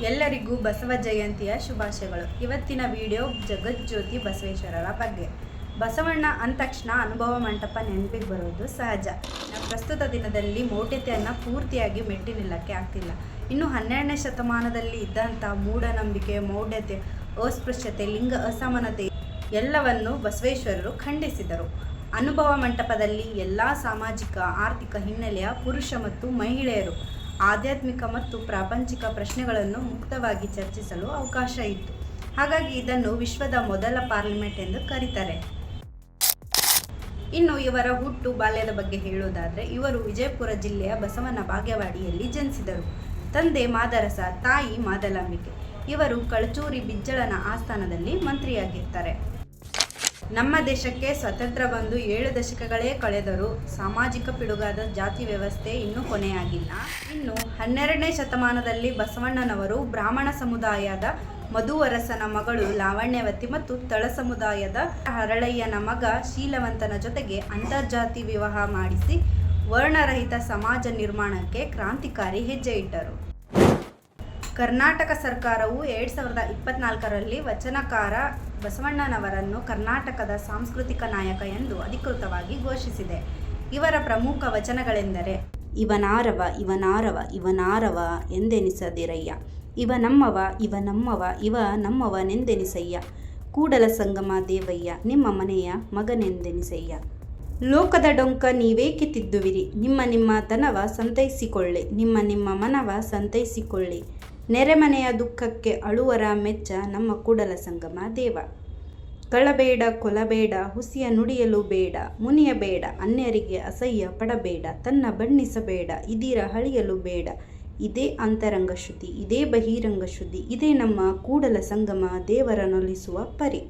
ಎಲ್ಲರಿಗೂ ಬಸವ ಜಯಂತಿಯ ಶುಭಾಶಯಗಳು. ಇವತ್ತಿನ ವಿಡಿಯೋ ಜಗಜ್ಯೋತಿ ಬಸವೇಶ್ವರರ ಬಗ್ಗೆ. ಬಸವಣ್ಣ ಅಂದ ತಕ್ಷಣ ಅನುಭವ ಮಂಟಪ ನೆನಪಿಗೆ ಬರೋದು ಸಹಜ. ಪ್ರಸ್ತುತ ದಿನದಲ್ಲಿ ಮೌಢ್ಯತೆಯನ್ನು ಪೂರ್ತಿಯಾಗಿ ಮೆಟ್ಟಿ ನಿಲ್ಲಕ್ಕೆ ಆಗ್ತಿಲ್ಲ. ಇನ್ನು 12ನೇ ಶತಮಾನದಲ್ಲಿ ಇದ್ದಂಥ ಮೂಢನಂಬಿಕೆ, ಮೌಢ್ಯತೆ, ಅಸ್ಪೃಶ್ಯತೆ, ಲಿಂಗ ಅಸಮಾನತೆ ಎಲ್ಲವನ್ನು ಬಸವೇಶ್ವರರು ಖಂಡಿಸಿದರು. ಅನುಭವ ಮಂಟಪದಲ್ಲಿ ಎಲ್ಲ ಸಾಮಾಜಿಕ ಆರ್ಥಿಕ ಹಿನ್ನೆಲೆಯ ಪುರುಷ ಮತ್ತು ಮಹಿಳೆಯರು ಆಧ್ಯಾತ್ಮಿಕ ಮತ್ತು ಪ್ರಾಪಂಚಿಕ ಪ್ರಶ್ನೆಗಳನ್ನು ಮುಕ್ತವಾಗಿ ಚರ್ಚಿಸಲು ಅವಕಾಶ ಇತ್ತು. ಹಾಗಾಗಿ ಇದನ್ನು ವಿಶ್ವದ ಮೊದಲ ಪಾರ್ಲಿಮೆಂಟ್ ಎಂದು ಕರೀತಾರೆ. ಇನ್ನು ಇವರ ಹುಟ್ಟು ಬಾಲ್ಯದ ಬಗ್ಗೆ ಹೇಳುವುದಾದರೆ, ಇವರು ವಿಜಯಪುರ ಜಿಲ್ಲೆಯ ಬಸವನ ಬಾಗೇವಾಡಿಯಲ್ಲಿ ಜನಿಸಿದರು. ತಂದೆ ಮಾದರಸ, ತಾಯಿ ಮಾದಲಾಂಬಿಕೆ. ಇವರು ಕಳಚೂರಿ ಬಿಜ್ಜಳನ ಆಸ್ಥಾನದಲ್ಲಿ ಮಂತ್ರಿಯಾಗಿರ್ತಾರೆ. ನಮ್ಮ ದೇಶಕ್ಕೆ ಸ್ವತಂತ್ರ ಬಂದು 7 ದಶಕಗಳೇ ಕಳೆದರೂ ಸಾಮಾಜಿಕ ಪಿಡುಗಾದ ಜಾತಿ ವ್ಯವಸ್ಥೆ ಇನ್ನೂ ಕೊನೆಯಾಗಿಲ್ಲ. ಇನ್ನು 12ನೇ ಶತಮಾನದಲ್ಲಿ ಬಸವಣ್ಣನವರು ಬ್ರಾಹ್ಮಣ ಸಮುದಾಯದ ಮಧುವರಸನ ಮಗಳು ಲಾವಣ್ಯವತಿ ಮತ್ತು ತಳ ಸಮುದಾಯದ ಹರಳಯ್ಯನ ಮಗ ಶೀಲವಂತನ ಜೊತೆಗೆ ಅಂತರ್ಜಾತಿ ವಿವಾಹ ಮಾಡಿಸಿ ವರ್ಣರಹಿತ ಸಮಾಜ ನಿರ್ಮಾಣಕ್ಕೆ ಕ್ರಾಂತಿಕಾರಿ ಹೆಜ್ಜೆ ಇಟ್ಟರು. ಕರ್ನಾಟಕ ಸರ್ಕಾರವು 2024ರಲ್ಲಿ ವಚನಕಾರ ಬಸವಣ್ಣನವರನ್ನು ಕರ್ನಾಟಕದ ಸಾಂಸ್ಕೃತಿಕ ನಾಯಕ ಎಂದು ಅಧಿಕೃತವಾಗಿ ಘೋಷಿಸಿದೆ. ಇವರ ಪ್ರಮುಖ ವಚನಗಳೆಂದರೆ, ಇವನಾರವ ಇವನಾರವ ಇವನಾರವ ಎಂದೆನಿಸದಿರಯ್ಯ, ಇವ ನಮ್ಮವ ಇವ ನಮ್ಮವ ಇವ ನಮ್ಮವನೆಂದೆನಿಸಯ್ಯ, ಕೂಡಲ ಸಂಗಮ ದೇವಯ್ಯ ನಿಮ್ಮ ಮನೆಯ ಮಗನೆಂದೆನಿಸಯ್ಯ. ಲೋಕದ ಡೊಂಕ ನೀವೇಕೆ ತಿದ್ದುವಿರಿ, ನಿಮ್ಮ ನಿಮ್ಮ ತನವ ಸಂತೈಸಿಕೊಳ್ಳಿ, ನಿಮ್ಮ ನಿಮ್ಮ ಮನವ ಸಂತೈಸಿಕೊಳ್ಳಿ, ನೆರೆಮನೆಯ ದುಃಖಕ್ಕೆ ಅಳುವರ ಮೆಚ್ಚ ನಮ್ಮ ಕೂಡಲ ಸಂಗಮ ದೇವ. ಕಳಬೇಡ ಕೊಲಬೇಡ ಹುಸಿಯ ನುಡಿಯಲು ಬೇಡ, ಮುನಿಯಬೇಡ ಅನ್ಯರಿಗೆ ಅಸಹ್ಯ ಪಡಬೇಡ, ತನ್ನ ಬಣ್ಣಿಸಬೇಡ ಇದೀರ ಹಳಿಯಲು ಬೇಡ, ಇದೇ ಅಂತರಂಗ ಶುದ್ಧಿ ಇದೇ ಬಹಿರಂಗ ಶುದ್ಧಿ, ಇದೇ ನಮ್ಮ ಕೂಡಲ ಸಂಗಮ ದೇವರನೊಲಿಸುವ ಪರಿ.